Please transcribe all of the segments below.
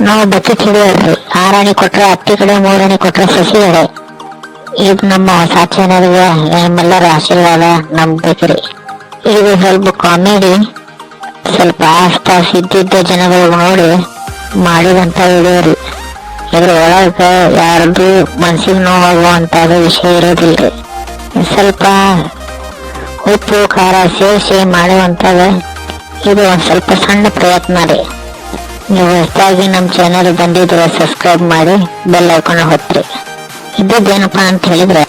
ನಾವು ಬಕೆಟ್ ಹಿಡಿಯೋದ್ರಿ. 6 ಆಣೆ ಕೊಟ್ರೆ ಅತ್ತಿ ಕಡೆ, 3 ಆಣೆ ಕೊಟ್ರೆ ಸಸಿ ಕಡೆ. ಇದು ನಮ್ಮ ಹೊಸ ಚಾನಲ್ಗೆ ನಿಮ್ಮೆಲ್ಲರ ಆಶೀರ್ವಾದ ನಂಬೇಕ್ರಿ. ಇದು ಸ್ವಲ್ಪ ಕಾಮಿಡಿ, ಸ್ವಲ್ಪ ಆಸ್ಪಾಸ್ ಇದ್ದಿದ್ದ ಜನಗಳು ನೋಡಿ ಮಾಡಿದಂತ ವಿಡಿಯೋ ರೀ. ಇದ್ರ ಒಳಗ ಯಾರ್ದು ಮನ್ಸಿಗೆ ನೋವಾಗುವಂತಾದ ವಿಷಯ ಇರೋದಿಲ್ರಿ. ಸ್ವಲ್ಪ ಉಪ್ಪು ಖಾರ ಸೇರಿಸಿ ಮಾಡುವಂತಾದ ಇದು ಒಂದ್ ಸ್ವಲ್ಪ ಸಣ್ಣ ಪ್ರಯತ್ನ ರೀ. ನೀವು ಹೊಸದಾಗಿ ನಮ್ಮ ಚಾನಲ್ ಬಂದಿದ್ರೆ ಸಬ್ಸ್ಕ್ರೈಬ್ ಮಾಡಿ ಬೆಲ್ ಐಕಾನ್ ಹೊತ್ರಿ. ಇದ್ದೇನಪ್ಪಾ ಅಂತ ಹೇಳಿದ್ರೆ,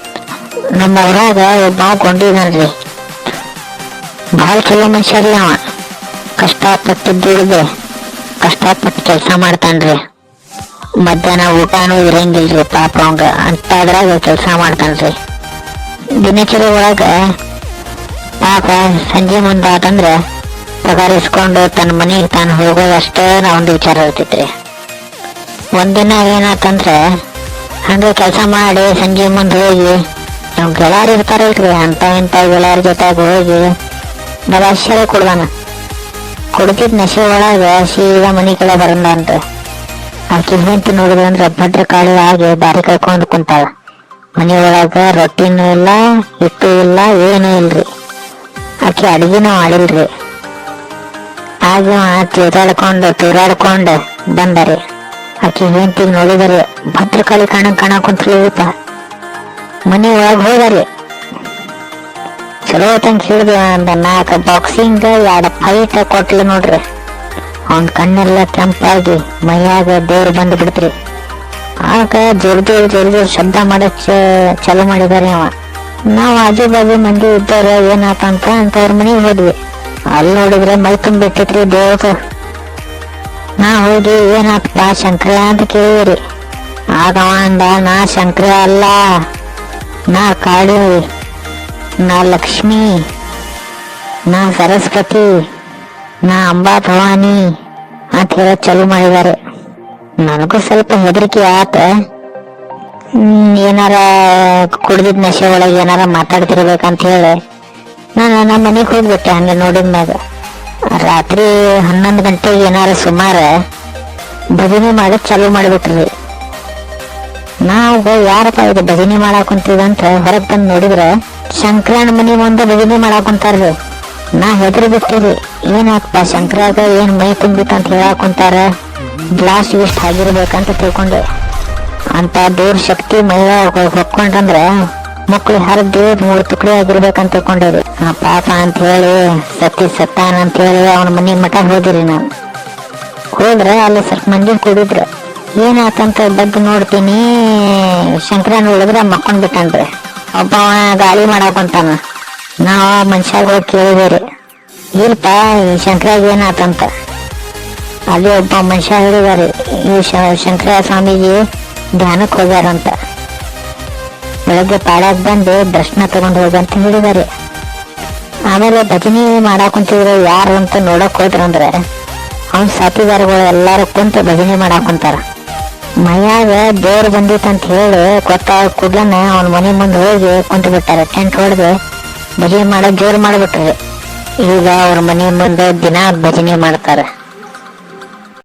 ನಮ್ಮ ಊರಾಗ ಒಬ್ಬ ಕೊಂಡಿದ್ದಾನ್ರಿ. ಭಾಳ ಚಲೋ ಮನುಷ್ಯ ರೀ ಅವ. ಕಷ್ಟಪಟ್ಟು ದುಡಿದು ಕಷ್ಟಪಟ್ಟು ಕೆಲಸ ಮಾಡ್ತಾನ್ರಿ. ಮಧ್ಯಾಹ್ನ ಊಟನೂ ಇರಂಗಿಲ್ರಿ ಪಾಪ ಅವಂಗ. ಅಂತಾದ್ರಾಗ ಕೆಲಸ ಮಾಡ್ತಾನ್ರಿ. ದಿನಚರಿ ಒಳಗ ಪಾಪ ಸಂಜೆ ಮುಂದೆ ಆತಂದ್ರೆ ಪಗಾರಿಸ್ಕೊಂಡು ತನ್ನ ಮನೆಗೆ ತಾನು ಹೋಗೋದಷ್ಟೇ ಒಂದು ವಿಚಾರ ಇರ್ತೈತ್ರಿ. ಒಂದಿನ ಏನಾತಂದ್ರೆ ಹಂಗೆ ಕೆಲಸ ಮಾಡಿ ಸಂಜೆ ಮುಂದೆ ಹೋಗಿ ನಾವು ಗೆಳಾರು ಇರ್ತಾರಲ್ರಿ, ಅಂತ ಇಂಥ ಗೆಳಾರ ಜೊತೆಗೆ ಹೋಗಿ ಬಲಾಶ್ಚರ್ಯ ಕುಡ್ದಾನ. ಕುಡ್ದಿದ್ ನಶೆ ಒಳಗ ಸೀದಾ ಮನೆ ಕಡೆ ಬರಂದಂತ. ಆಕೆ ಹೆಂಡತಿ ನೋಡಿದ್ರಂದ್ರೆ ಭದ್ರಕಾಳಿ ಆಗಿ ದಾರಿ ಕೈಕೊಂಡು ಕುಂತಾಳ. ಮನೆ ಒಳಗ ರೊಟ್ಟಿನೂ ಇಲ್ಲ, ಹಿಟ್ಟು ಇಲ್ಲ, ಏನೂ ಇಲ್ರಿ. ಆಕೆ ಅಡಿಗೆನೂ ಮಾಡಿಲ್ರಿ. ಆಗ ತೂರಾಡ್ಕೊಂಡು ಬಂದರಿ. ಆಕೆ ಹೆಂಡತಿಗೆ ನೋಡಿದರೆ ಭದ್ರಕಾಳಿ ಕಾಣ ಕುಂತ್ಲಿಪ. ಮನೆ ಒಳಗೆ ಹೋದರಿ. ಚಲೋ ತಂಗ ಹಿಡಿದು ಒಂದು 4 ಬಾಕ್ಸಿಂಗ್ 2 ಫೈಟ್ ಕೊಟ್ಲು ನೋಡ್ರಿ. ಅವನ್ ಕಣ್ಣೆಲ್ಲ ಕೆಂಪಾಗಿ ಮೈಯಾಗ ದೇವ್ರು ಬಂದು ಬಿಡ್ತ್ರಿ. ಆಗ ಜೋರ್ ಶಬ್ದ ಮಾಡಕ್ ಚಾಲು ಮಾಡಿದಾರೆ ಅವ. ನಾವು ಆಜು ಬಾಜು ಮಂದಿ ಇದ್ದಾರ ಏನಾತಂತ ಅಂತ ಅವ್ರ ಮನೆಗೆ ಹೋದ್ವಿ. ಅಲ್ಲಿ ನೋಡಿದ್ರೆ ಮೈ ತುಂಬಿಟ್ಟಿತ್ರಿ ದೇವ್ರು. ನಾ ಹೋಗಿ ಏನಾತಪ್ಪ ಶಂಕರ ಅಂತ ಕೇಳಿರಿ. ಆಗ ಅಂದ, ನಾ ಶಂಕರ ಅಲ್ಲ, ನಾ ಕಾಳಿ, ನಾ ಲಕ್ಷ್ಮಿ, ನಾ ಸರಸ್ವತಿ, ನಾ ಅಂಬಾ ಭವಾನಿ ಅಂತ ಹೇಳ ಚಾಲು ಮಾಡಿದ್ದಾರೆ. ನನಗೂ ಸ್ವಲ್ಪ ಹೆದರಿಕೆ ಆತ. ಏನಾರ ಕುಡ್ದಿದ್ ನಶೆ ಒಳಗೆ ಏನಾರ ಮಾತಾಡ್ತಿರ್ಬೇಕಂತ ಹೇಳಿ ನಾನು ನಮ್ಮ ಮನೆಗೆ ಹೋಗ್ಬಿಟ್ಟೆ. ಹಂಗೆ ನೋಡಿದ್ಮ್ಯಾಗ ರಾತ್ರಿ 11 ಗಂಟೆಗೆ ಏನಾರ ಸುಮಾರು ಭಜನೆ ಮಾಡಕ್ ಚಾಲು ಮಾಡಿಬಿಟ್ರಿ. ನಾವು ಯಾರಪ್ಪ ಇದು ಭಜನೆ ಮಾಡಾಕ್ ಕುಂತಿದಂತ ಹೊರಗೆ ಬಂದು ನೋಡಿದ್ರೆ ಶಂಕರನ ಮನೆ ಮುಂದೆ ಭಜನೆ ಮಾಡಾಕ್ ಕುಂತಾರ್ರಿ. ನಾ ಹೆದರಿ ಬಿಟ್ಟಿರಿ. ಏನಾಗ್ತಾ ಶಂಕರಾಗ ಏನ್ ಮೈ ತುಂಬಿತ್ತು ಅಂತ ಹೇಳಾಕ್ ಕುಂತಾರ, ಬ್ಲಾಸ್ಟ್ ಗಿಸ್ಟ್ ಆಗಿರ್ಬೇಕಂತ ತಿಳ್ಕೊಂಡೆ. ಅಂತ ದೇವ್ರ ಶಕ್ತಿ ಮೈಯ ಹೊಕ್ಕೊಂಡ್ರಂದ್ರ ಮಕ್ಳು ಹರಿದು 3 ತುಕಡಿ ಆಗಿರ್ಬೇಕಂತ ತಿಳ್ಕೊಂಡೇರಿ. ಪಾಪ ಅಂತ ಹೇಳಿ ಸತ್ತಾನ ಅಂತ ಹೇಳಿ ಅವನ ಮನೆ ಮಠ ಹೋದಿರಿ. ನಾನು ಹೋದ್ರೆ ಅಲ್ಲಿ ಸ್ವಲ್ಪ ಮಂದಿ ಕೂಡಿದ್ರು. ಏನಾತಂತ ಬಗ್ಗೆ ನೋಡ್ತೀನಿ, ಶಂಕರನ್ ಉಳಿದ್ರೆ ಮಕ್ಕೊಂಡ್ ಬಿಟ್ಟನ್ರಿ. ಒಬ್ಬ ಗಾಳಿ ಮಾಡಾಕಂತಾನ. ನಾವ್ ಮನುಷ್ಯಾಗ ಹೋಗಿ ಕೇಳಿದೇರಿ, ಇಲ್ಪ ಶಂಕರಾಗ ಏನಾತಂತ. ಅಲ್ಲಿ ಒಬ್ಬ ಮನುಷ್ಯ ಹೇಳಿದಾರೆ, ಈ ಶಂಕರ ಸ್ವಾಮೀಜಿ ಧ್ಯಾನಕ್ಕೆ ಹೋಗ್ಯಾರಂತ. ಬೆಳಗ್ಗೆ ಪಾಡ್ಯಾಗ ಬಂದು ದರ್ಶನ ತಗೊಂಡು ಹೋಗಂತ ಹೇಳಿದಾರೆ. ಆಮೇಲೆ ಭಜನೆ ಮಾಡಾಕುಂತಿದ್ರು. ಯಾರು ಅಂತ ನೋಡಕ್ ಹೋದ್ರಂದ್ರೆ ಅವ್ನ ಸಾಥಿದಾರಗಳು ಎಲ್ಲಾರು ಕುಂತು ಭಜನೆ ಮಾಡಾಕುಂತಾರ. ಮೈಯಾಗ ದೇವ್ರು ಬಂದಿತ್ತಂತ ಹೇಳಿ ಗೊತ್ತಾಗ ಕೂಡ್ಲನ್ನ ಅವನ ಮನೆ ಮುಂದೆ ಹೋಗಿ ಕುಂತು ಬಿಟ್ಟಾರೆ. ಟೆಂಟ್ ಹೊಡೆದು ಭಜನೆ ಮಾಡೋದು ಜೋರು ಮಾಡ್ಬಿಟ್ರಿ. ಈಗ ಅವ್ರ ಮನೆ ಮುಂದೆ ದಿನ ಭಜನೆ ಮಾಡ್ತಾರೆ.